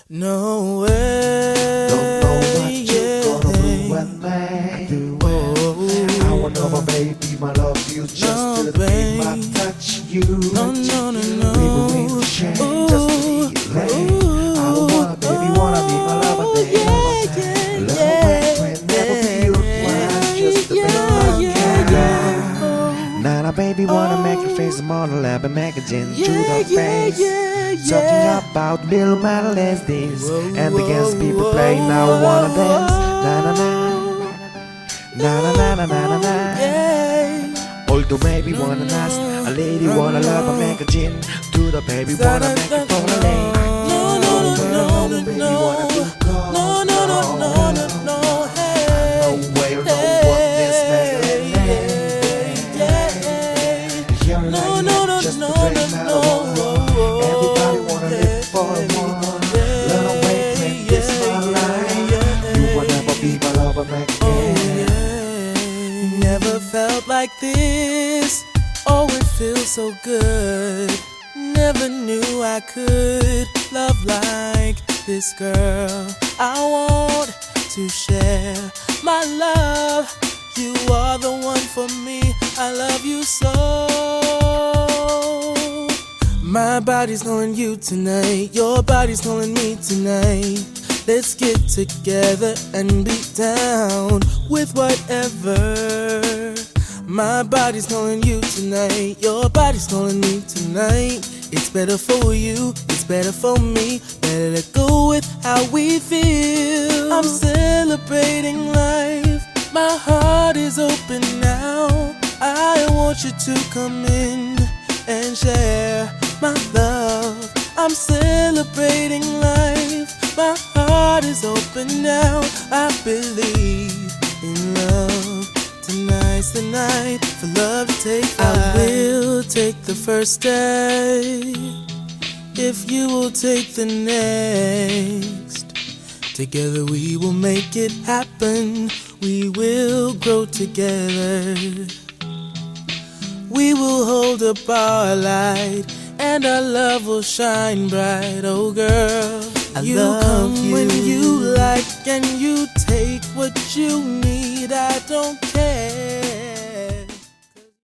No way. Don't know what you're gonna do when they do it. I wanna know, my baby, my love you just No, to be my babe. touch you. No, no, no, no. We will reach the change just to be late. I don't wanna, baby, wanna be my lover, baby. Love will never be your one, just to be my girl. Now, baby, wanna make your face more lab and make it into the face. Talking about little melodies and the games people play now. Wanna dance, na na na, na na na na na na. Although baby wanna dance, a lady wanna love and make a gin. To the baby wanna make it for a lane. No, no, no, no, no, no, no, no, no, no, no, no, hey, no way, no what this nigga no, no, no, just no, to break no, my no. heart. Everybody wanna live for one. Run away, make this my life. You will never be my lover again. Never felt like this. Oh, it feels so good. Never knew I could love like this, girl. I want to share my love. You are the one for me. I love you so. My body's calling you tonight. Your body's calling me tonight. Let's get together and be down with whatever. My body's calling you tonight. Your body's calling me tonight. It's better for you, it's better for me. Better to go with how we feel. I'm celebrating life. My heart is open now. I want you to come in and share my love. I'm celebrating life. My heart is open now. I believe in love. Tonight's the night for love to take flight. I will take the first step if you will take the next. Together we will make it happen. We will grow together. We will hold up our light, and our love will shine bright. Oh girl, you come when you like, and you take what you need. I don't care.